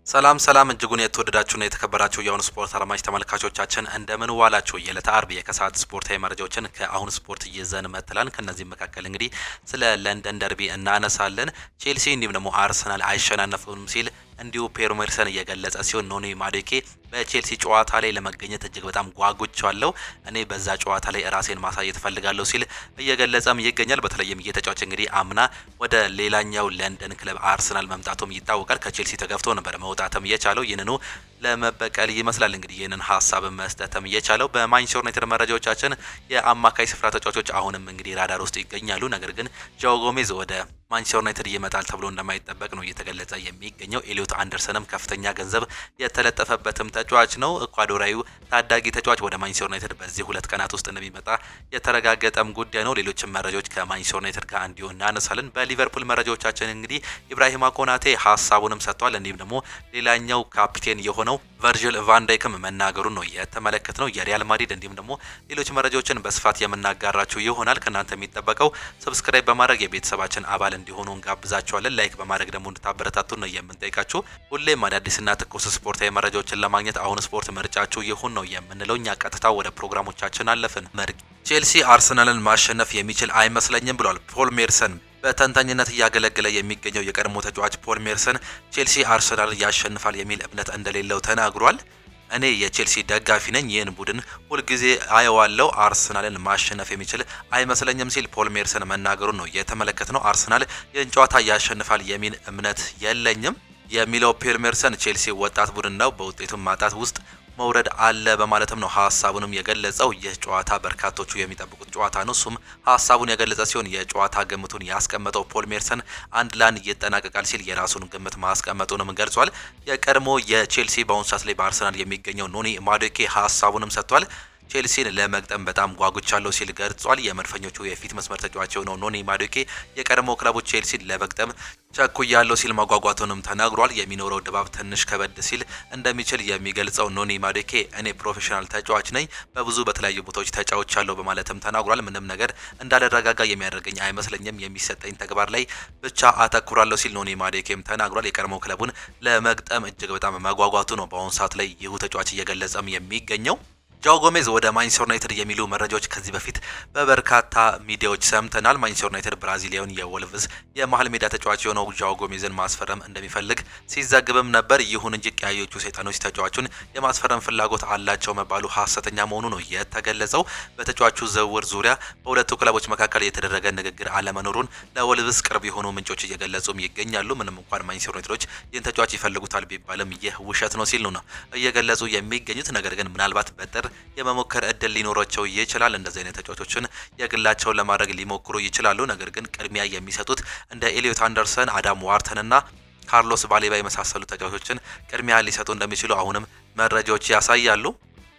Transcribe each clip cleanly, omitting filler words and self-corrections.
ሰላም ሰላም እጅጉን የተወደዳችሁና የተከበራችሁ የአሁን ስፖርት አለማች ተመልካቾቻችን እንደምን ዋላችሁ። የዕለተ አርብ የከሰዓት ስፖርታዊ መረጃዎችን ከአሁን ስፖርት ይዘን መጥተናል። ከነዚህም መካከል እንግዲህ ስለ ለንደን ደርቢ እናነሳለን። ቼልሲ እንዲሁም ደግሞ አርሰናል አይሸናነፉም ሲል እንዲሁ ፔር ሜርሰን እየገለጸ ሲሆን ኖኒ ማዱኬ በቼልሲ ጨዋታ ላይ ለመገኘት እጅግ በጣም ጓጉቻለሁ፣ እኔ በዛ ጨዋታ ላይ ራሴን ማሳየት ፈልጋለሁ ሲል እየገለጸም ይገኛል። በተለይም እየተጫዋች እንግዲህ አምና ወደ ሌላኛው ለንደን ክለብ አርሰናል መምጣቱም ይታወቃል። ከቼልሲ ተገፍቶ ነበር መውጣትም የቻለው ይህንኑ ለመበቀል ይመስላል እንግዲህ ይህንን ሀሳብ መስጠትም የቻለው። በማንቸስተር ዩናይትድ መረጃዎቻችን የአማካይ ስፍራ ተጫዋቾች አሁንም እንግዲህ ራዳር ውስጥ ይገኛሉ። ነገር ግን ጆ ጎሜዝ ወደ ማንቸስተር ዩናይትድ ይመጣል ተብሎ እንደማይጠበቅ ነው እየተገለጸ የሚገኘው። ኤሊዮት አንደርሰንም ከፍተኛ ገንዘብ የተለጠፈበትም ተጫዋች ነው። ኢኳዶራዊው ታዳጊ ተጫዋች ወደ ማንቸስተር ዩናይትድ በዚህ 2 ቀናት ውስጥ እንደሚመጣ የተረጋገጠም ጉዳይ ነው። ሌሎችም መረጃዎች ከማንቸስተር ዩናይትድ ጋር እንዲሁ እናነሳለን። በሊቨርፑል መረጃዎቻችን እንግዲህ ኢብራሂማ ኮናቴ ሀሳቡንም ሰጥቷል። እንዲሁም ደግሞ ሌላኛው ካፒቴን የሆነው ቨርጂል ቫን ዳይክም መናገሩን ነው የተመለከትነው። የሪያል ማድሪድ እንዲሁም ደግሞ ሌሎች መረጃዎችን በስፋት የምናጋራችሁ ይሆናል። ከእናንተ የሚጠበቀው ሰብስክራይብ በማድረግ የቤተሰባችን አባል እንዲሆኑ እንጋብዛችኋለን። ላይክ በማድረግ ደግሞ እንድታበረታቱን ነው የምንጠይቃችሁ። ሁሌም አዳዲስና ትኩስ ስፖርታዊ መረጃዎችን ለማግኘት አሁን ስፖርት ምርጫችሁ ይሁን ነው የምንለው። እኛ ቀጥታ ወደ ፕሮግራሞቻችን አለፍን። ቼልሲ አርሰናልን ማሸነፍ የሚችል አይመስለኝም ብሏል ፖል ሜርሰን። በተንታኝነት እያገለገለ የሚገኘው የቀድሞ ተጫዋች ፖል ሜርሰን ቼልሲ አርሰናልን ያሸንፋል የሚል እምነት እንደሌለው ተናግሯል። እኔ የቼልሲ ደጋፊ ነኝ፣ ይህን ቡድን ሁልጊዜ አየዋለው፣ አርሰናልን ማሸነፍ የሚችል አይመስለኝም ሲል ፖል ሜርሰን መናገሩን ነው የተመለከትነው። አርሰናል ይህን ጨዋታ ያሸንፋል የሚል እምነት የለኝም የሚለው ፖል ሜርሰን ቼልሲ ወጣት ቡድን ነው፣ በውጤቱም ማጣት ውስጥ መውረድ አለ በማለትም ነው ሀሳቡንም የገለጸው። ይህ ጨዋታ በርካቶቹ የሚጠብቁት ጨዋታ ነው። እሱም ሀሳቡን የገለጸ ሲሆን የጨዋታ ግምቱን ያስቀመጠው ፖል ሜርሰን 1-1 ይጠናቀቃል ሲል የራሱን ግምት ማስቀመጡንም ገልጿል። የቀድሞ የቼልሲ በአሁኑ ሰዓት ላይ በአርሰናል የሚገኘው ኖኒ ማዱኬ ሀሳቡንም ሰጥቷል። ቼልሲን ለመግጠም በጣም ጓጉቻለሁ ሲል ገልጿል። የመድፈኞቹ የፊት መስመር ተጫዋች የሆነው ኖኒ ማዱኬ የቀድሞ ክለቡ ቼልሲን ለመግጠም ቸኩያለሁ ሲል ማጓጓቱንም ተናግሯል። የሚኖረው ድባብ ትንሽ ከበድ ሲል እንደሚችል የሚገልጸው ኖኒ ማዱኬ እኔ ፕሮፌሽናል ተጫዋች ነኝ፣ በብዙ በተለያዩ ቦታዎች ተጫውቻለሁ በማለትም ተናግሯል። ምንም ነገር እንዳልረጋጋ የሚያደርገኝ አይመስለኝም፣ የሚሰጠኝ ተግባር ላይ ብቻ አተኩራለሁ ሲል ኖኒ ማዱኬም ተናግሯል። የቀድሞ ክለቡን ለመግጠም እጅግ በጣም መጓጓቱ ነው በአሁኑ ሰዓት ላይ ይሁ ተጫዋች እየገለጸም የሚገኘው። ጆ ጎሜዝ ወደ ማንቸስተር ዩናይትድ የሚሉ መረጃዎች ከዚህ በፊት በበርካታ ሚዲያዎች ሰምተናል። ማንቸስተር ዩናይትድ ብራዚሊያውን የወልቭስ የመሃል ሜዳ ተጫዋች የሆነው ጆ ጎሜዝን ማስፈረም እንደሚፈልግ ሲዘግብም ነበር። ይሁን እንጂ ቀያዮቹ ሰይጣኖች ተጫዋቹን የማስፈረም ፍላጎት አላቸው መባሉ ሀሰተኛ መሆኑ ነው የተገለጸው። በተጫዋቹ ዝውውር ዙሪያ በሁለቱ ክለቦች መካከል የተደረገ ንግግር አለመኖሩን ለወልቭስ ቅርብ የሆኑ ምንጮች እየገለጹም ይገኛሉ። ምንም እንኳን ማንቸስተር ዩናይትዶች ይህን ተጫዋች ይፈልጉታል ቢባልም ይህ ውሸት ነው ሲሉ ነው እየገለጹ የሚገኙት። ነገር ግን ምናልባት በጥር የመሞከር እድል ሊኖራቸው ይችላል። እንደዚህ አይነት ተጫዋቾችን የግላቸውን ለማድረግ ሊሞክሩ ይችላሉ። ነገር ግን ቅድሚያ የሚሰጡት እንደ ኤሊዮት አንደርሰን፣ አዳም ዋርተን እና ካርሎስ ባሌባ የመሳሰሉ ተጫዋቾችን ቅድሚያ ሊሰጡ እንደሚችሉ አሁንም መረጃዎች ያሳያሉ።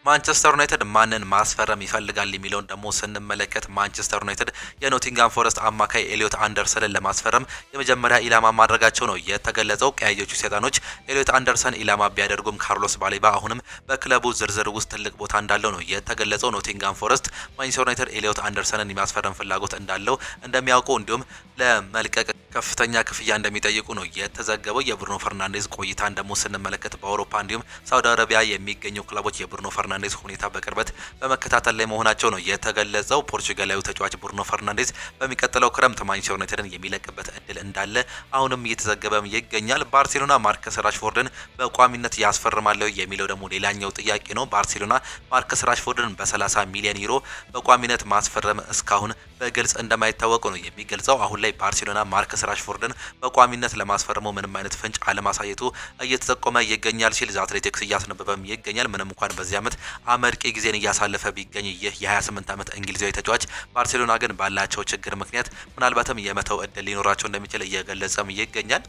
ማንቸስተር ዩናይትድ ማንን ማስፈረም ይፈልጋል የሚለውን ደግሞ ስንመለከት ማንቸስተር ዩናይትድ የኖቲንጋም ፎረስት አማካይ ኤሊዮት አንደርሰንን ለማስፈረም የመጀመሪያ ኢላማ ማድረጋቸው ነው የተገለጸው። ቀያዮቹ ሰይጣኖች ኤሊዮት አንደርሰን ኢላማ ቢያደርጉም ካርሎስ ባሌባ አሁንም በክለቡ ዝርዝር ውስጥ ትልቅ ቦታ እንዳለው ነው የተገለጸው። ኖቲንጋም ፎረስት ማንቸስተር ዩናይትድ ኤሊዮት አንደርሰንን የማስፈረም ፍላጎት እንዳለው እንደሚያውቁ እንዲሁም ለመልቀቅ ከፍተኛ ክፍያ እንደሚጠይቁ ነው የተዘገበው። የብሩኖ ፈርናንዴዝ ቆይታን ደግሞ ስንመለከት በአውሮፓ እንዲሁም ሳውዲ አረቢያ የሚገኙ ክለቦች የብሩኖ ፈርናንዴዝ ሁኔታ በቅርበት በመከታተል ላይ መሆናቸው ነው የተገለጸው። ፖርቹጋላዊ ተጫዋች ብሩኖ ፈርናንዴዝ በሚቀጥለው ክረምት ማንቸስተር ዩናይትድን የሚለቅበት እድል እንዳለ አሁንም እየተዘገበም ይገኛል። ባርሴሎና ማርከስ ራሽፎርድን በቋሚነት ያስፈርማለሁ የሚለው ደግሞ ሌላኛው ጥያቄ ነው። ባርሴሎና ማርከስ ራሽፎርድን በ30 ሚሊዮን ዩሮ በቋሚነት ማስፈረም እስካሁን በግልጽ እንደማይታወቅ ነው የሚገልጸው። አሁን ላይ ባርሴሎና ማርከስ ራሽፎርድን በቋሚነት ለማስፈረመው ምንም አይነት ፍንጭ አለማሳየቱ እየተጠቆመ ይገኛል ሲል ዘ አትሌቲክስ እያስነበበም ይገኛል። ምንም እንኳን በዚህ ዓመት አመርቂ ጊዜን እያሳለፈ ቢገኝ ይህ የ28 ዓመት እንግሊዛዊ ተጫዋች ባርሴሎና ግን ባላቸው ችግር ምክንያት ምናልባትም የመተው እድል ሊኖራቸው እንደሚችል እየገለጸም ይገኛል።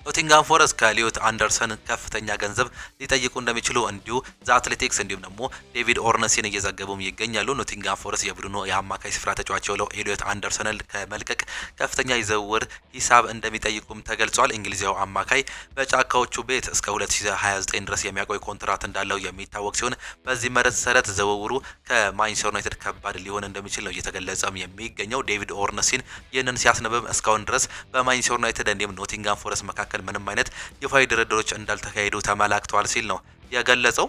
ኖቲንጋም ፎረስት ከኤሊዮት አንደርሰን ከፍተኛ ገንዘብ ሊጠይቁ እንደሚችሉ እንዲሁ ዘ አትሌቲክስ እንዲሁም ደግሞ ዴቪድ ኦርነሲን እየዘገቡም ይገኛሉ። ኖቲንጋም ፎረስት የቡድኑ የአማካይ ስፍራ ተጫዋች የሆነው ኤሊዮት አንደርሰንን ከመልቀቅ ከፍተኛ የዝውውር ሂሳብ እንደሚጠይቁም ተገልጿል። እንግሊዛዊ አማካይ በጫካዎቹ ቤት እስከ 2029 ድረስ የሚያቆይ ኮንትራት እንዳለው የሚታወቅ ሲሆን በዚህ መሰረት ዝውውሩ ከማንቸስተር ዩናይትድ ከባድ ሊሆን እንደሚችል ነው እየተገለጸም የሚገኘው። ዴቪድ ኦርነሲን ይህንን ሲያስነብብ እስካሁን ድረስ በማንቸስተር ዩናይትድ እንዲሁም ኖቲንጋም ፎረስት መካከል መካከል ምንም አይነት ይፋዊ ድርድሮች እንዳልተካሄዱ ተመላክተዋል ሲል ነው የገለጸው።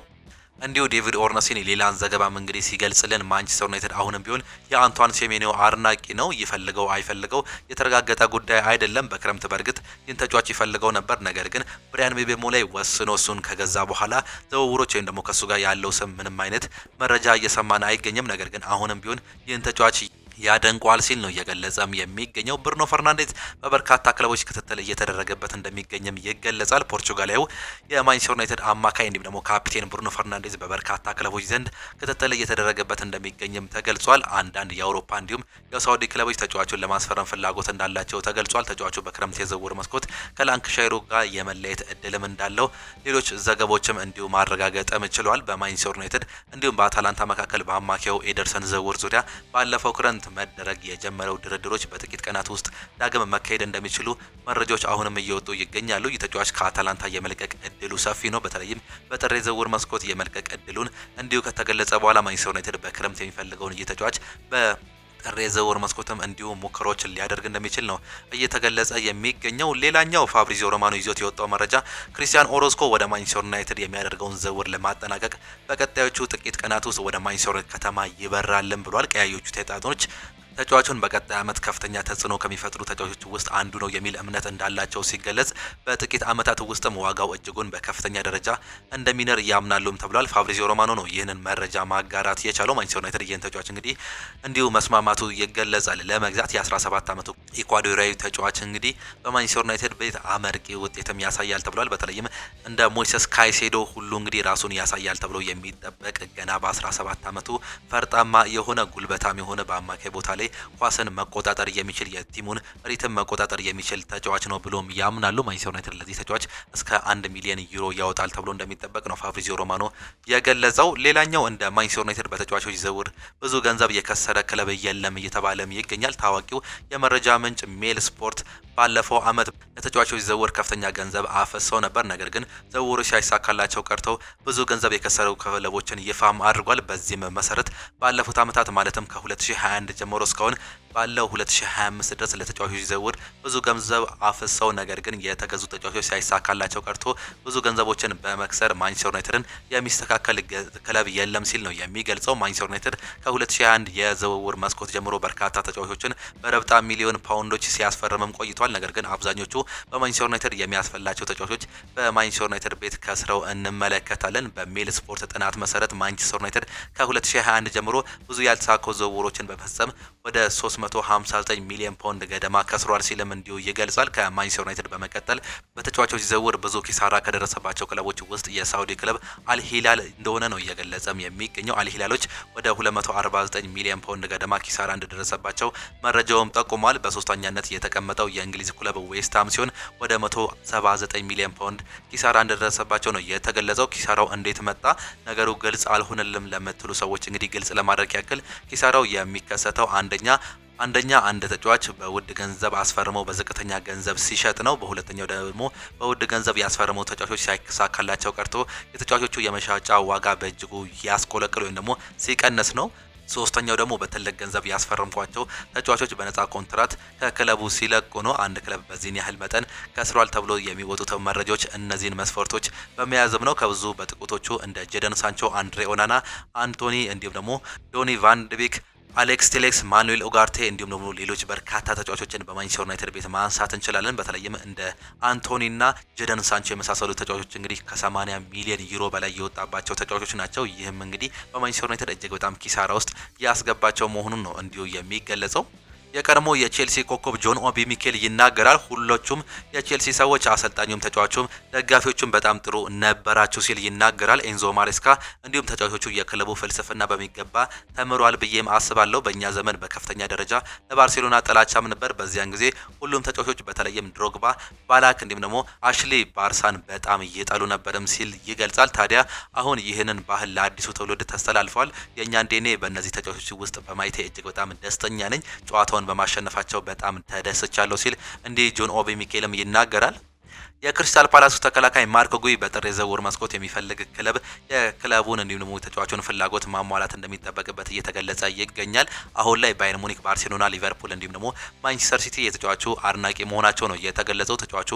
እንዲሁ ዴቪድ ኦርነስቲን ሌላን ዘገባም እንግዲህ ሲገልጽልን ማንቸስተር ዩናይትድ አሁንም ቢሆን የአንቷን ሴሜኒዮ አድናቂ ነው። ይፈልገው አይፈልገው የተረጋገጠ ጉዳይ አይደለም። በክረምት በእርግጥ ይህን ተጫዋች ይፈልገው ነበር። ነገር ግን ብራያን ምቤሞ ላይ ወስኖ እሱን ከገዛ በኋላ ዝውውሮች ወይም ደግሞ ከሱ ጋር ያለው ስም ምንም አይነት መረጃ እየሰማን አይገኝም። ነገር ግን አሁንም ቢሆን ይህን ተጫዋች ያደንቋል ሲል ነው እየገለጸም የሚገኘው። ብሩኖ ፈርናንዴዝ በበርካታ ክለቦች ክትትል እየተደረገበት እንደሚገኝም ይገለጻል። ፖርቹጋላዊው የማንቸስተር ዩናይትድ አማካይ እንዲሁም ደግሞ ካፒቴን ብሩኖ ፈርናንዴዝ በበርካታ ክለቦች ዘንድ ክትትል እየተደረገበት እንደሚገኝም ተገልጿል። አንዳንድ የአውሮፓ እንዲሁም የሳውዲ ክለቦች ተጫዋቹን ለማስፈረም ፍላጎት እንዳላቸው ተገልጿል። ተጫዋቹ በክረምት የዝውውር መስኮት ከላንክሻይሩ ጋር የመለየት እድልም እንዳለው ሌሎች ዘገቦችም እንዲሁ ማረጋገጥም ችሏል። በማንቸስተር ዩናይትድ እንዲሁም በአታላንታ መካከል በአማካዩ ኤደርሰን ዝውውር ዙሪያ ባለፈው ክረምት መደረግ የጀመረው ድርድሮች በጥቂት ቀናት ውስጥ ዳግም መካሄድ እንደሚችሉ መረጃዎች አሁንም እየወጡ ይገኛሉ። የተጫዋች ከአታላንታ የመልቀቅ እድሉ ሰፊ ነው። በተለይም በጥር የዝውውር መስኮት የመልቀቅ እድሉን እንዲሁ ከተገለጸ በኋላ ማንቸስተር ዩናይትድ በክረምት የሚፈልገውን የተጫዋች ጥር የዝውውር መስኮትም እንዲሁ ሙከራዎችን ሊያደርግ እንደሚችል ነው እየተገለጸ የሚገኘው። ሌላኛው ፋብሪዚዮ ሮማኖ ይዞት የወጣው መረጃ ክሪስቲያን ኦሮስኮ ወደ ማንቸስተር ዩናይትድ የሚያደርገውን ዝውውር ለማጠናቀቅ በቀጣዮቹ ጥቂት ቀናት ውስጥ ወደ ማንቸስተር ዩናይትድ ከተማ ይበራልን ብሏል። ቀያዮቹ ሰይጣኖች ተጫዋቹን በቀጣይ ዓመት ከፍተኛ ተጽዕኖ ከሚፈጥሩ ተጫዋቾች ውስጥ አንዱ ነው የሚል እምነት እንዳላቸው ሲገለጽ፣ በጥቂት ዓመታት ውስጥም ዋጋው እጅጉን በከፍተኛ ደረጃ እንደሚነር ያምናሉም ተብሏል። ፋብሪዚዮ ሮማኖ ነው ይህንን መረጃ ማጋራት የቻለው። ማንቸስተር ዩናይትድ ይህን ተጫዋች እንግዲህ እንዲሁ መስማማቱ ይገለጻል ለመግዛት። የ17 ዓመቱ ኢኳዶሪያዊ ተጫዋች እንግዲህ በማንቸስተር ዩናይትድ ቤት አመርቂ ውጤትም ያሳያል ተብሏል። በተለይም እንደ ሞይሰስ ካይሴዶ ሁሉ እንግዲህ ራሱን ያሳያል ተብሎ የሚጠበቅ ገና በ17 ዓመቱ ፈርጣማ የሆነ ጉልበታም የሆነ በአማካይ ቦታ ላይ ኳስን መቆጣጠር የሚችል የቲሙን ሪትም መቆጣጠር የሚችል ተጫዋች ነው ብሎም ያምናሉ። ማንቸስተር ዩናይትድ ለዚህ ተጫዋች እስከ 1 ሚሊዮን ዩሮ ያወጣል ተብሎ እንደሚጠበቅ ነው ፋብሪዚዮ ሮማኖ የገለጸው። ሌላኛው እንደ ማንቸስተር ዩናይትድ በተጫዋቾች ዝውውር ብዙ ገንዘብ የከሰረ ክለብ የለም እየተባለም ይገኛል። ታዋቂው የመረጃ ምንጭ ሜል ስፖርት ባለፈው ዓመት ለተጫዋቾች ዝውውር ከፍተኛ ገንዘብ አፈሰው ነበር። ነገር ግን ዝውውሩ ሳይሳካላቸው ቀርተው ብዙ ገንዘብ የከሰሩ ክለቦችን ይፋም አድርጓል። በዚህም መሰረት ባለፉት ዓመታት ማለትም ከ2021 ጀምሮ እስካሁን ባለው 2025 ድረስ ለተጫዋቾች ዝውውር ብዙ ገንዘብ አፍሰው ነገር ግን የተገዙ ተጫዋቾች ሳይሳካላቸው ቀርቶ ብዙ ገንዘቦችን በመክሰር ማንቸስተር ዩናይትድን የሚስተካከል ክለብ የለም ሲል ነው የሚገልጸው። ማንቸስተር ዩናይትድ ከ2021 የዝውውር መስኮት ጀምሮ በርካታ ተጫዋቾችን በረብጣ ሚሊዮን ፓውንዶች ሲያስፈርምም ቆይቷል። ነገር ግን አብዛኞቹ በማንቸስተር ዩናይትድ የሚያስፈላቸው ተጫዋቾች በማንቸስተር ዩናይትድ ቤት ከስረው እንመለከታለን። በሜል ስፖርት ጥናት መሰረት ማንቸስተር ዩናይትድ ከ2021 ጀምሮ ብዙ ያልተሳኩ ዝውውሮችን በመፈጸም ወደ 359 ሚሊዮን ፓውንድ ገደማ ከስሯል ሲልም እንዲሁ ይገልጻል። ከማንቸስተር ዩናይትድ በመቀጠል በተጫዋቾች ዝውውር ብዙ ኪሳራ ከደረሰባቸው ክለቦች ውስጥ የሳውዲ ክለብ አልሂላል እንደሆነ ነው እየገለጸም የሚገኘው። አልሂላሎች ወደ 249 ሚሊዮን ፓውንድ ገደማ ኪሳራ እንደደረሰባቸው መረጃውም ጠቁሟል። በሶስተኛነት የተቀመጠው የእንግሊዝ ክለብ ዌስትሃም ሲሆን ወደ 179 ሚሊዮን ፓውንድ ኪሳራ እንደደረሰባቸው ነው የተገለጸው። ኪሳራው እንዴት መጣ ነገሩ ግልጽ አልሆነልም ለምትሉ ሰዎች እንግዲህ ግልጽ ለማድረግ ያክል ኪሳራው የሚከሰተው አንደኛ አንድ ተጫዋች በውድ ገንዘብ አስፈርመው በዝቅተኛ ገንዘብ ሲሸጥ ነው። በሁለተኛው ደግሞ በውድ ገንዘብ ያስፈርመው ተጫዋቾች ሳይሳካላቸው ቀርቶ የተጫዋቾቹ የመሻጫ ዋጋ በእጅጉ ያስቆለቅል ወይም ደግሞ ሲቀንስ ነው። ሶስተኛው ደግሞ በትልቅ ገንዘብ ያስፈረምኳቸው ተጫዋቾች በነፃ ኮንትራት ከክለቡ ሲለቁ ነው። አንድ ክለብ በዚህን ያህል መጠን ከስሯል ተብሎ የሚወጡት መረጃዎች እነዚህን መስፈርቶች በመያዝም ነው። ከብዙ በጥቂቶቹ እንደ ጄደን ሳንቾ፣ አንድሬ ኦናና፣ አንቶኒ እንዲሁም ደግሞ ዶኒ ቫን ደ ቤክ፣ አሌክስ ቴሌክስ፣ ማኑኤል ኡጋርቴ እንዲሁም ደግሞ ሌሎች በርካታ ተጫዋቾችን በማንቸስተር ዩናይትድ ቤት ማንሳት እንችላለን። በተለይም እንደ አንቶኒና ጄደን ሳንቾ የመሳሰሉ ተጫዋቾች እንግዲህ ከ80 ሚሊዮን ዩሮ በላይ የወጣባቸው ተጫዋቾች ናቸው። ይህም እንግዲህ በማንቸስተር ዩናይትድ እጅግ በጣም ኪሳራ ውስጥ ያስገባቸው መሆኑን ነው እንዲሁ የሚገለጸው። የቀድሞ የቼልሲ ኮከብ ጆን ኦቢ ሚኬል ይናገራል። ሁሎቹም የቼልሲ ሰዎች አሰልጣኙም ተጫዋቹም ደጋፊዎቹም በጣም ጥሩ ነበራችሁ ሲል ይናገራል። ኤንዞ ማሬስካ እንዲሁም ተጫዋቾቹ የክለቡ ፍልስፍና በሚገባ ተምሯል ብዬም አስባለሁ። በእኛ ዘመን በከፍተኛ ደረጃ ለባርሴሎና ጥላቻም ነበር። በዚያን ጊዜ ሁሉም ተጫዋቾች በተለይም ድሮግባ፣ ባላክ እንዲሁም ደግሞ አሽሌ ባርሳን በጣም እየጠሉ ነበርም ሲል ይገልጻል። ታዲያ አሁን ይህንን ባህል ለአዲሱ ትውልድ ተስተላልፏል። የእኛን ዴኔ በእነዚህ ተጫዋቾች ውስጥ በማየቴ እጅግ በጣም ደስተኛ ነኝ። ጨዋታውን በማሸነፋቸው በጣም ተደስቻለሁ ሲል እንዲህ ጆን ኦቢ ሚኬልም ይናገራል። የክሪስታል ፓላሱ ተከላካይ ማርክ ጉይ በጥር የዝውውር መስኮት የሚፈልግ ክለብ የክለቡን እንዲሁም ደግሞ ተጫዋቹን ፍላጎት ማሟላት እንደሚጠበቅበት እየተገለጸ ይገኛል። አሁን ላይ ባየር ሙኒክ፣ ባርሴሎና፣ ሊቨርፑል እንዲሁም ደግሞ ማንቸስተር ሲቲ የተጫዋቹ አድናቂ መሆናቸው ነው የተገለጸው። ተጫዋቹ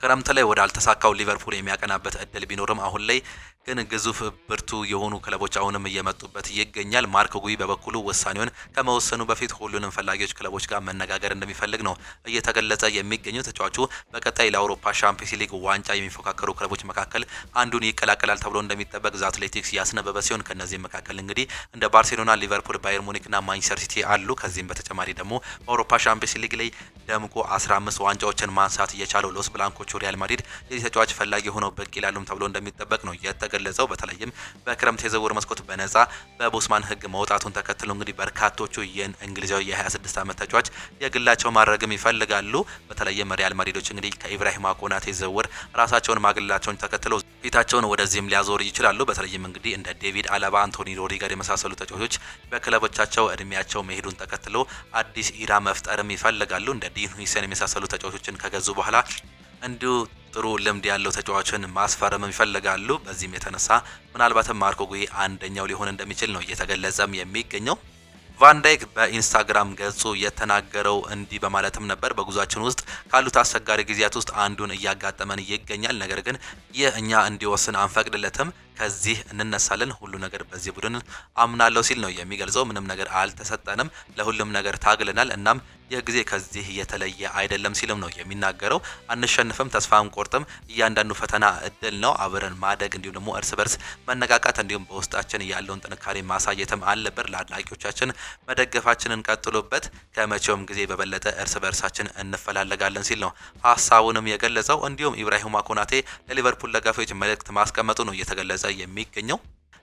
ክረምት ላይ ወደ አልተሳካው ሊቨርፑል የሚያቀናበት እድል ቢኖርም አሁን ላይ ግን ግዙፍ ብርቱ የሆኑ ክለቦች አሁንም እየመጡበት ይገኛል። ማርክ ጉይ በበኩሉ ውሳኔውን ከመወሰኑ በፊት ሁሉንም ፈላጊዎች ክለቦች ጋር መነጋገር እንደሚፈልግ ነው እየተገለጸ የሚገኘው። ተጫዋቹ በቀጣይ ለአውሮፓ ሻምፒዮንስ ሊግ ዋንጫ የሚፎካከሩ ክለቦች መካከል አንዱን ይቀላቀላል ተብሎ እንደሚጠበቅ ዘ አትሌቲክስ ያስነበበ ሲሆን ከነዚህም መካከል እንግዲህ እንደ ባርሴሎና፣ ሊቨርፑል፣ ባየር ሙኒክና ማንቸስተር ሲቲ አሉ። ከዚህም በተጨማሪ ደግሞ በአውሮፓ ሻምፒዮንስ ሊግ ላይ ደምቆ 15 ዋንጫዎችን ማንሳት እየቻለው ሎስ ብላንኮቹ ሪያል ማድሪድ የዚህ ተጫዋች ፈላጊ ሆነው ብቅ ይላሉም ተብሎ እንደሚጠበቅ ነው ገለጸው። በተለይም በክረምት የዝውውር መስኮት በነፃ በቦስማን ሕግ መውጣቱን ተከትሎ እንግዲህ በርካቶቹ ይህን እንግሊዛዊ የ26 ዓመት ተጫዋች የግላቸው ማድረግም ይፈልጋሉ። በተለይም ሪያል ማድሪዶች እንግዲህ ከኢብራሂማ ኮናቴ ዝውውር ራሳቸውን ማግለላቸውን ተከትሎ ፊታቸውን ወደዚህም ሊያዞር ይችላሉ። በተለይም እንግዲህ እንደ ዴቪድ አለባ፣ አንቶኒ ሮዲገር የመሳሰሉ ተጫዋቾች በክለቦቻቸው እድሜያቸው መሄዱን ተከትሎ አዲስ ኢራ መፍጠርም ይፈልጋሉ። እንደ ዲን ሁይሰን የመሳሰሉ ተጫዋቾችን ከገዙ በኋላ እንዲሁ ጥሩ ልምድ ያለው ተጫዋችን ማስፈረም ይፈልጋሉ። በዚህም የተነሳ ምናልባትም ማርኮ ጉይ አንደኛው ሊሆን እንደሚችል ነው እየተገለጸም የሚገኘው። ቫንዳይክ በኢንስታግራም ገጹ የተናገረው እንዲህ በማለትም ነበር። በጉዟችን ውስጥ ካሉት አስቸጋሪ ጊዜያት ውስጥ አንዱን እያጋጠመን ይገኛል። ነገር ግን ይህ እኛ እንዲወስን አንፈቅድለትም። ከዚህ እንነሳለን። ሁሉ ነገር በዚህ ቡድን አምናለሁ ሲል ነው የሚገልጸው። ምንም ነገር አልተሰጠንም፣ ለሁሉም ነገር ታግለናል። እናም ይህ ጊዜ ከዚህ የተለየ አይደለም ሲልም ነው የሚናገረው። አንሸንፍም፣ ተስፋ አንቆርጥም። እያንዳንዱ ፈተና እድል ነው። አብረን ማደግ እንዲሁም ደግሞ እርስ በርስ መነቃቃት እንዲሁም በውስጣችን ያለውን ጥንካሬ ማሳየትም አለበት። ለአድናቂዎቻችን መደገፋችንን ቀጥሎበት። ከመቼውም ጊዜ በበለጠ እርስ በርሳችን እንፈላለጋለን ሲል ነው ሀሳቡንም የገለጸው። እንዲሁም ኢብራሂማ ኮናቴ ለሊቨርፑል ደጋፊዎች መልእክት ማስቀመጡ ነው እየተገለጸ የሚገኘው።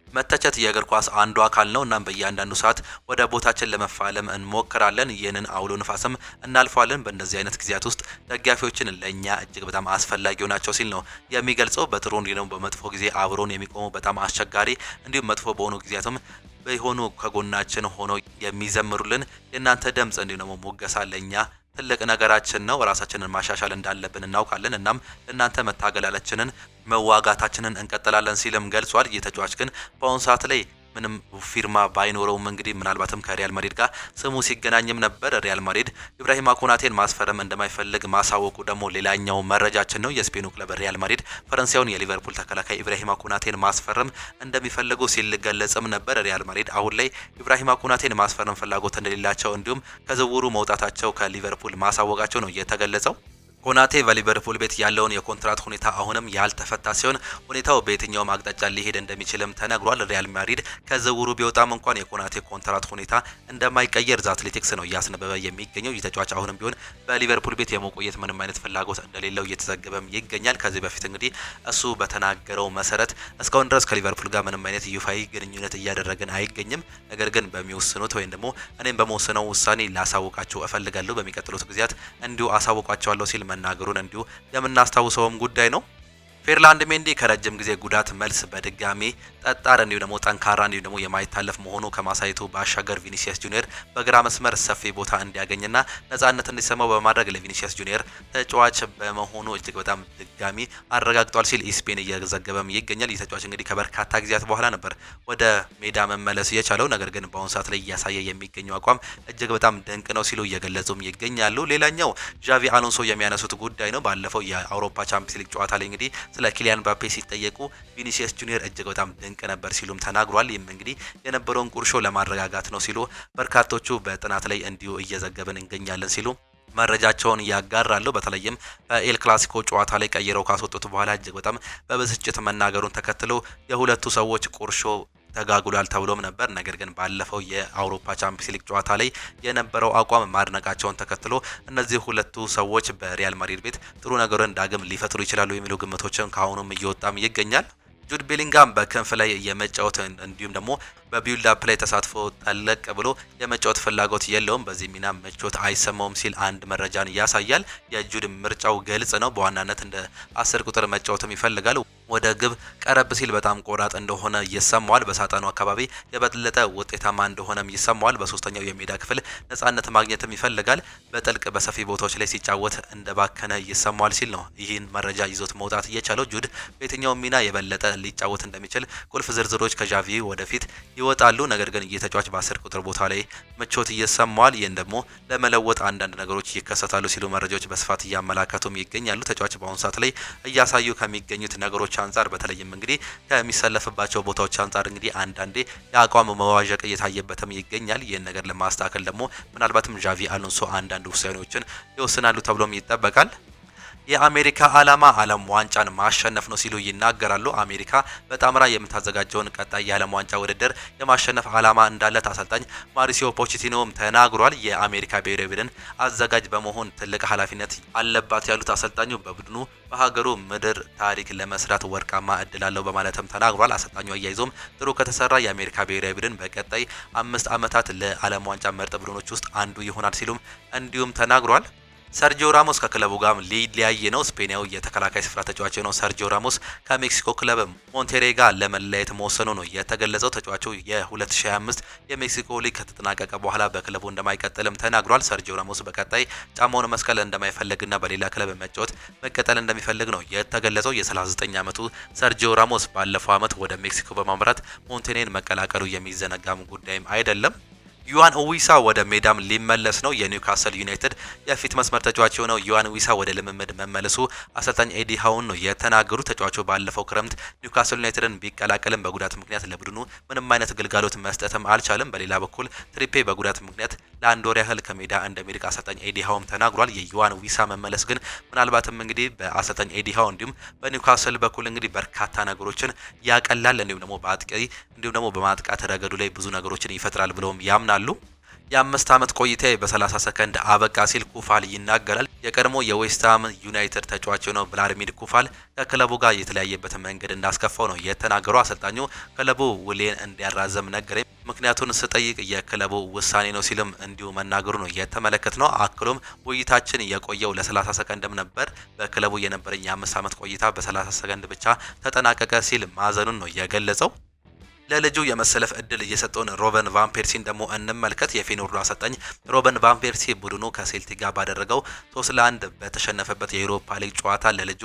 መተቸት የእግር ኳስ አንዱ አካል ነው። እናም በእያንዳንዱ ሰዓት ወደ ቦታችን ለመፋለም እንሞክራለን። ይህንን አውሎ ንፋስም እናልፈዋለን። በእንደዚህ አይነት ጊዜያት ውስጥ ደጋፊዎችን ለእኛ እጅግ በጣም አስፈላጊው ናቸው ሲል ነው የሚገልጸው። በጥሩ እንዲሁም በመጥፎ ጊዜ አብሮን የሚቆሙ በጣም አስቸጋሪ እንዲሁም መጥፎ በሆኑ ጊዜያትም በሆኑ ከጎናችን ሆኖ የሚዘምሩልን የእናንተ ድምጽ እንዲሁም ደግሞ ሞገሳ ለእኛ ትልቅ ነገራችን ነው። ራሳችንን ማሻሻል እንዳለብን እናውቃለን። እናም እናንተ መታገላችንን መዋጋታችንን እንቀጥላለን ሲልም ገልጿል። ይህ ተጫዋች ግን በአሁኑ ሰዓት ላይ ምንም ፊርማ ባይኖረውም እንግዲህ ምናልባትም ከሪያል ማድሪድ ጋር ስሙ ሲገናኝም ነበር። ሪያል ማድሪድ ኢብራሂማ ኮናቴን ማስፈረም እንደማይፈልግ ማሳወቁ ደግሞ ሌላኛው መረጃችን ነው። የስፔኑ ክለብ ሪያል ማድሪድ ፈረንሳዩን የሊቨርፑል ተከላካይ ኢብራሂማ ኮናቴን ማስፈረም እንደሚፈልጉ ሲገለጽም ነበር። ሪያል ማድሪድ አሁን ላይ ኢብራሂማ ኮናቴን ማስፈረም ፍላጎት እንደሌላቸው እንዲሁም ከዝውውሩ መውጣታቸው ከሊቨርፑል ማሳወቃቸው ነው የተገለጸው። ኮናቴ በሊቨርፑል ቤት ያለውን የኮንትራት ሁኔታ አሁንም ያልተፈታ ሲሆን ሁኔታው በየትኛው አቅጣጫ ሊሄድ እንደሚችልም ተነግሯል። ሪያል ማድሪድ ከዝውውሩ ቢወጣም እንኳን የኮናቴ ኮንትራት ሁኔታ እንደማይቀየር ዘ አትሌቲክስ ነው እያስነበበ የሚገኘው። ይህ ተጫዋች አሁንም ቢሆን በሊቨርፑል ቤት የመቆየት ምንም አይነት ፍላጎት እንደሌለው እየተዘገበም ይገኛል። ከዚህ በፊት እንግዲህ እሱ በተናገረው መሰረት እስካሁን ድረስ ከሊቨርፑል ጋር ምንም አይነት ይፋዊ ግንኙነት እያደረግን አይገኝም። ነገር ግን በሚወስኑት ወይም ደግሞ እኔም በመወሰነው ውሳኔ ላሳውቃቸው እፈልጋለሁ፣ በሚቀጥሉት ጊዜያት እንዲሁ አሳውቃቸዋለሁ ሲል መናገሩን እንዲሁ የምናስታውሰውም ጉዳይ ነው። ፌርላንድ ሜንዲ ከረጅም ጊዜ ጉዳት መልስ በድጋሚ ጠጣር እንዲሁ ደግሞ ጠንካራ እንዲሁ ደግሞ የማይታለፍ መሆኑ ከማሳየቱ ባሻገር ቪኒሲየስ ጁኒየር በግራ መስመር ሰፊ ቦታ እንዲያገኝና ነጻነት እንዲሰማው በማድረግ ለቪኒሲየስ ጁኒየር ተጫዋች በመሆኑ እጅግ በጣም ድጋሚ አረጋግጧል ሲል ኢስፔን እየዘገበም ይገኛል። ይህ ተጫዋች እንግዲህ ከበርካታ ጊዜያት በኋላ ነበር ወደ ሜዳ መመለስ የቻለው። ነገር ግን በአሁኑ ሰዓት ላይ እያሳየ የሚገኘው አቋም እጅግ በጣም ድንቅ ነው ሲሉ እየገለጹም ይገኛሉ። ሌላኛው ዣቪ አሎንሶ የሚያነሱት ጉዳይ ነው። ባለፈው የአውሮፓ ቻምፒየንስ ሊግ ጨዋታ ላይ እንግዲህ ስለ ኪሊያን ምባፔ ሲጠየቁ ቪኒሲየስ ጁኒየር እጅግ በጣም ድንቅ ነበር ሲሉም ተናግሯል። ይህም እንግዲህ የነበረውን ቁርሾ ለማረጋጋት ነው ሲሉ በርካቶቹ በጥናት ላይ እንዲሁ እየዘገብን እንገኛለን ሲሉ መረጃቸውን ያጋራሉ። በተለይም በኤል ክላሲኮ ጨዋታ ላይ ቀይረው ካስወጡት በኋላ እጅግ በጣም በብስጭት መናገሩን ተከትሎ የሁለቱ ሰዎች ቁርሾ ተጋግሏል ተብሎም ነበር። ነገር ግን ባለፈው የአውሮፓ ቻምፒየንስ ሊግ ጨዋታ ላይ የነበረው አቋም ማድነቃቸውን ተከትሎ እነዚህ ሁለቱ ሰዎች በሪያል ማድሪድ ቤት ጥሩ ነገርን ዳግም ሊፈጥሩ ይችላሉ የሚሉ ግምቶችን ከአሁኑም እየወጣም ይገኛል። ጁድ ቤሊንጋም በክንፍ ላይ የመጫወት እንዲሁም ደግሞ በቢልድ አፕ ላይ ተሳትፎ ጠለቅ ብሎ የመጫወት ፍላጎት የለውም። በዚህ ሚና ምቾት አይሰማውም ሲል አንድ መረጃን ያሳያል። የጁድ ምርጫው ግልጽ ነው። በዋናነት እንደ 10 ቁጥር መጫወትም ይፈልጋል። ወደ ግብ ቀረብ ሲል በጣም ቆራጥ እንደሆነ ይሰማዋል። በሳጥኑ አካባቢ የበለጠ ውጤታማ እንደሆነም ይሰማዋል። በሶስተኛው የሜዳ ክፍል ነጻነት ማግኘትም ይፈልጋል። በጥልቅ በሰፊ ቦታዎች ላይ ሲጫወት እንደባከነ ይሰማዋል ሲል ነው ይህን መረጃ ይዞት መውጣት የቻለው። ጁድ በየትኛው ሚና የበለጠ ሊጫወት እንደሚችል ቁልፍ ዝርዝሮች ከዣቪ ወደፊት ይወጣሉ። ነገር ግን የተጫዋች በ10 ቁጥር ቦታ ላይ ምቾት ይሰማዋል። ይህን ደግሞ ለመለወጥ አንዳንድ ነገሮች ይከሰታሉ ሲሉ መረጃዎች በስፋት እያመላከቱም ይገኛሉ። ተጫዋች በአሁኑ ሰዓት ላይ እያሳዩ ከሚገኙት ነገሮች አንጻር በተለይም እንግዲህ ከሚሰለፍባቸው ቦታዎች አንጻር እንግዲህ አንዳንዴ የአቋም መዋዠቅ እየታየበትም ይገኛል። ይህን ነገር ለማስተካከል ደግሞ ምናልባትም ዣቪ አሎንሶ አንዳንድ ውሳኔዎችን ይወስናሉ ተብሎም ይጠበቃል። የአሜሪካ ዓለም ዋንጫን ማሸነፍ ነው ሲሉ ይናገራሉ። አሜሪካ በጣምራ የምታዘጋጀውን ቀጣይ የዓለም ዋንጫ ውድድር የማሸነፍ ዓላማ እንዳለት አሰልጣኝ ማሪሲዮ ፖቼቲኖም ተናግሯል። የአሜሪካ ብሔራዊ ቡድን አዘጋጅ በመሆን ትልቅ ኃላፊነት አለባት ያሉት አሰልጣኙ በቡድኑ በሀገሩ ምድር ታሪክ ለመስራት ወርቃማ እድል አለው በማለትም ተናግሯል። አሰልጣኙ አያይዞም ጥሩ ከተሰራ የአሜሪካ ብሔራዊ ቡድን በቀጣይ 5 ዓመታት ለዓለም ዋንጫ ምርጥ ቡድኖች ውስጥ አንዱ ይሆናል ሲሉም እንዲሁም ተናግሯል። ሰርጂዮ ራሞስ ከክለቡ ጋር ሊለያይ ነው። ስፔናዊ የተከላካይ ስፍራ ተጫዋች ነው ሰርጂዮ ራሞስ ከሜክሲኮ ክለብ ሞንቴሬ ጋር ለመለያየት መወሰኑ ነው የተገለጸው። ተጫዋቹ የ2025 የሜክሲኮ ሊግ ከተጠናቀቀ በኋላ በክለቡ እንደማይቀጥልም ተናግሯል። ሰርጂዮ ራሞስ በቀጣይ ጫማውን መስቀል እንደማይፈልግና በሌላ ክለብ መጫወት መቀጠል እንደሚፈልግ ነው የተገለጸው። የ39 ዓመቱ ሰርጂዮ ራሞስ ባለፈው ዓመት ወደ ሜክሲኮ በማምራት ሞንቴኔን መቀላቀሉ የሚዘነጋም ጉዳይም አይደለም። ዩዋን ዊሳ ወደ ሜዳም ሊመለስ ነው። የኒውካስል ዩናይትድ የፊት መስመር ተጫዋች የሆነው ዩዋን ዊሳ ወደ ልምምድ መመለሱ አሰልጣኝ ኤዲ ሃውን ነው የተናገሩ። ተጫዋቹ ባለፈው ክረምት ኒውካስል ዩናይትድን ቢቀላቀልም በጉዳት ምክንያት ለቡድኑ ምንም አይነት ግልጋሎት መስጠትም አልቻለም። በሌላ በኩል ትሪፔ በጉዳት ምክንያት ለአንድ ወር ያህል ከሜዳ እንደሚርቅ አሰልጣኝ ኤዲ ሃውም ተናግሯል። የዩዋን ዊሳ መመለስ ግን ምናልባትም እንግዲህ በአሰልጣኝ ኤዲ ሃው እንዲሁም በኒውካስል በኩል እንግዲህ በርካታ ነገሮችን ያቀላል፣ እንዲሁም ደግሞ በአጥቂ እንዲሁም ደግሞ በማጥቃት ረገዱ ላይ ብዙ ነገሮችን ይፈጥራል ብለውም ያምናሉ። የ5 ዓመት ቆይታ በ30 ሰከንድ አበቃ ሲል ኩፋል ይናገራል። የቀድሞ የዌስትሃም ዩናይትድ ተጫዋች ነው ቭላድሚር ኩፋል ከክለቡ ጋር የተለያየበት መንገድ እንዳስከፋው ነው የተናገረው። አሰልጣኙ ክለቡ ውሌን እንዲያራዘም ነገረኝ፣ ምክንያቱን ስጠይቅ የክለቡ ውሳኔ ነው ሲልም እንዲሁ መናገሩ ነው የተመለከት ነው። አክሎም ውይይታችን የቆየው ለ30 ሰከንድም ነበር። በክለቡ የነበረኝ የ5 ዓመት ቆይታ በ30 ሰከንድ ብቻ ተጠናቀቀ ሲል ማዘኑን ነው የገለጸው። ለልጁ የመሰለፍ እድል እየሰጠውን ሮበን ቫን ፔርሲን ደግሞ እንመልከት። የፌኖርዱ አሰልጣኝ ሮበን ቫን ፔርሲ ቡድኑ ከሴልቲክ ጋር ባደረገው 3-1 በተሸነፈበት የዩሮፓ ሊግ ጨዋታ ለልጁ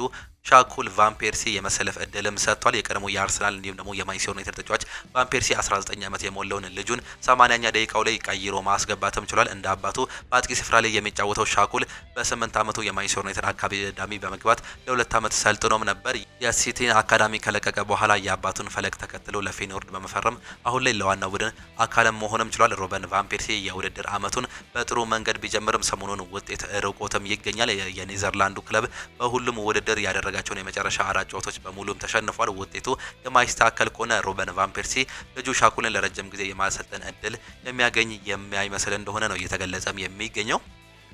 ሻኩል ቫን ፔርሲ የመሰለፍ እድልም ሰጥቷል። የቀድሞ የአርሰናል እንዲሁም ደግሞ የማንቸስተር ዩናይትድ ተጫዋች ቫን ፔርሲ 19 ዓመት የሞላውን ልጁን 80ኛ ደቂቃው ላይ ቀይሮ ማስገባትም ችሏል። እንደ አባቱ በአጥቂ ስፍራ ላይ የሚጫወተው ሻኩል በ8 ዓመቱ የማንቸስተር ዩናይትድ አካዳሚ በመግባት ለ2 ዓመት ሰልጥኖም ነበር። የሲቲን አካዳሚ ከለቀቀ በኋላ የአባቱን ፈለግ ተከትሎ ለፌኖርድ በመፈረም አሁን ላይ ለዋናው ቡድን አካልም መሆንም ችሏል። ሮበን ቫን ፔርሲ የውድድር ዓመቱን በጥሩ መንገድ ቢጀምርም ሰሞኑን ውጤት ርቆትም ይገኛል። የኔዘርላንዱ ክለብ በሁሉም ውድድር ያደረጋቸውን የመጨረሻ 4 ጨዋታዎች በሙሉም ተሸንፏል። ውጤቱ የማይስተካከል ከሆነ ሮበን ቫን ፔርሲ ልጁ ሻኩልን ለረጅም ጊዜ የማሰልጠን እድል የሚያገኝ የማይመስል እንደሆነ ነው እየተገለጸም የሚገኘው።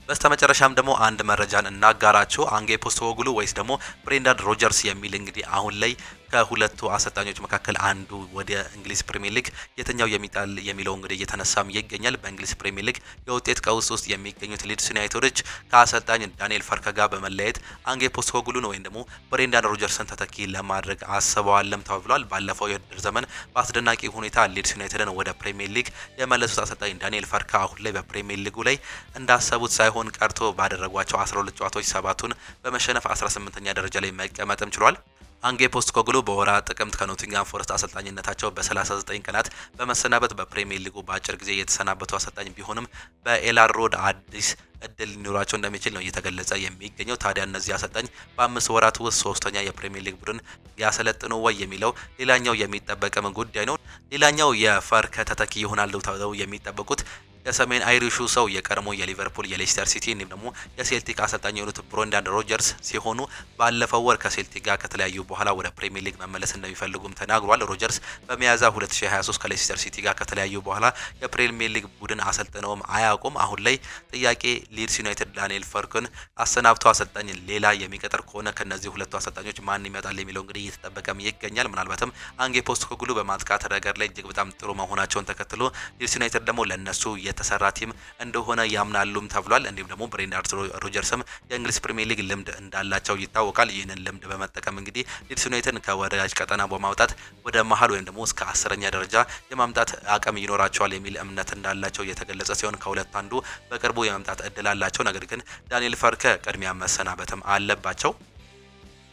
በስተመጨረሻም ደግሞ አንድ መረጃን እናጋራችሁ። አንጌ ፖስቶግሉ ወይስ ደግሞ ብሬንዳን ሮጀርስ የሚል እንግዲህ አሁን ላይ ከሁለቱ አሰልጣኞች መካከል አንዱ ወደ እንግሊዝ ፕሪሚየር ሊግ የትኛው የሚጣል የሚለው እንግዲህ እየተነሳም ይገኛል። በእንግሊዝ ፕሪሚየር ሊግ የውጤት ቀውስ ውስጥ የሚገኙት ሊድስ ዩናይትዶች ከአሰልጣኝ ዳንኤል ፈርከ ጋር በመለያየት አንጌ ፖስቶግሉን ወይም ደግሞ ብሬንዳን ሮጀርስን ተተኪ ለማድረግ አስበዋልም ተብሏል። ባለፈው የውድድር ዘመን በአስደናቂ ሁኔታ ሊድስ ዩናይትድን ወደ ፕሪሚየር ሊግ የመለሱት አሰልጣኝ ዳንኤል ፈርከ አሁን ላይ በፕሪሚየር ሊጉ ላይ እንዳሰቡት ሳይሆን ቀርቶ ባደረጓቸው 12 ጨዋታዎች 7ቱን በመሸነፍ 18ኛ ደረጃ ላይ መቀመጥም ችሏል። አንጌ ፖስቶግሉ በወራ ጥቅምት ከኖቲንጋም ፎረስት አሰልጣኝነታቸው በ39 ቀናት በመሰናበት በፕሪሚየር ሊጉ በአጭር ጊዜ የተሰናበቱ አሰልጣኝ ቢሆንም በኤላር ሮድ አዲስ እድል ሊኖራቸው እንደሚችል ነው እየተገለጸ የሚገኘው። ታዲያ እነዚህ አሰልጣኝ በ5 ወራት ውስጥ 3ኛ የፕሪሚየር ሊግ ቡድን ያሰለጥኑ ወይ የሚለው ሌላኛው የሚጠበቅም ጉዳይ ነው። ሌላኛው የፈርከ ተተኪ ይሆናሉ ተብለው የሚጠበቁት የሰሜን አይሪሹ ሰው የቀድሞ የሊቨርፑል የሌስተር ሲቲ እንዲሁም ደግሞ የሴልቲክ አሰልጣኝ የሆኑት ብሬንዳን ሮጀርስ ሲሆኑ ባለፈው ወር ከሴልቲክ ጋር ከተለያዩ በኋላ ወደ ፕሪሚየር ሊግ መመለስ እንደሚፈልጉም ተናግሯል። ሮጀርስ በሚያዝያ 2023 ከሌስተር ሲቲ ጋር ከተለያዩ በኋላ የፕሪሚየር ሊግ ቡድን አሰልጥነውም አያውቁም። አሁን ላይ ጥያቄ ሊድስ ዩናይትድ ዳንኤል ፈርከን አሰናብቶ አሰልጣኝ ሌላ የሚቀጥር ከሆነ ከነዚህ ሁለቱ አሰልጣኞች ማን ይመጣል የሚለው እንግዲህ እየተጠበቀም ይገኛል። ምናልባትም አንጌ ፖስቶግሉ በማጥቃት ረገድ ላይ እጅግ በጣም ጥሩ መሆናቸውን ተከትሎ ሊድስ ዩናይትድ ደግሞ ለነሱ የተሰራ ቲም እንደሆነ ያምናሉም ተብሏል። እንዲሁም ደግሞ ብሬንዳርድ ሮጀርስም የእንግሊዝ ፕሪሚየር ሊግ ልምድ እንዳላቸው ይታወቃል። ይህንን ልምድ በመጠቀም እንግዲህ ሊድስ ዩናይትድን ከወራጅ ቀጠና በማውጣት ወደ መሀል ወይም ደግሞ እስከ 10ኛ ደረጃ የማምጣት አቅም ይኖራቸዋል የሚል እምነት እንዳላቸው የተገለጸ ሲሆን ከሁለት አንዱ በቅርቡ የማምጣት እድል አላቸው። ነገር ግን ዳንኤል ፈርከ ቅድሚያ መሰናበትም አለባቸው።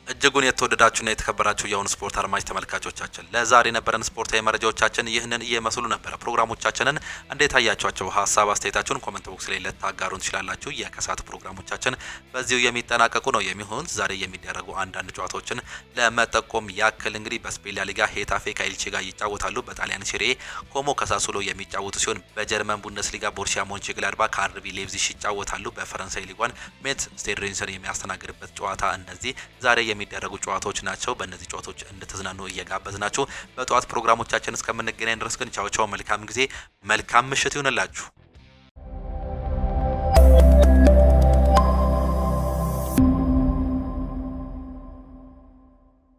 እጅጉን የተወደዳችሁና የተከበራችሁ የአሁኑ ስፖርት አድማጭ ተመልካቾቻችን ለዛሬ የነበረን ስፖርታዊ መረጃዎቻችን ይህንን እየመስሉ ነበር። ፕሮግራሞቻችንን እንዴት አያችኋቸው? ሀሳብ አስተያየታችሁን ኮሜንት ቦክስ ላይ ልታጋሩን ትችላላችሁ። የከሰዓት ፕሮግራሞቻችን በዚሁ የሚጠናቀቁ ነው የሚሆኑት። ዛሬ የሚደረጉ አንዳንድ ጨዋታዎችን ለመጠቆም ያክል እንግዲህ በስፔን ላሊጋ ሄታፌ ከኤልቼ ጋር ይጫወታሉ። በጣሊያን ሴሪኤ ኮሞ ከሳሱሎ የሚጫወቱ ሲሆን በጀርመን ቡንደስሊጋ ቦሩሲያ ሞንቼግላድባ ከአርቢ ሌፕዚግ ይጫወታሉ። በፈረንሳይ ሊጓን ሜት ስቴድ ሬንስን የሚያስተናግድበት ጨዋታ እነዚህ ዛሬ የሚደረጉ ጨዋታዎች ናቸው። በእነዚህ ጨዋታዎች እንድትዝናኑ እየጋበዝናችሁ በጠዋት ፕሮግራሞቻችን እስከምንገናኝ ድረስ ግን ቻው ቻው፣ መልካም ጊዜ፣ መልካም ምሽት ይሁንላችሁ።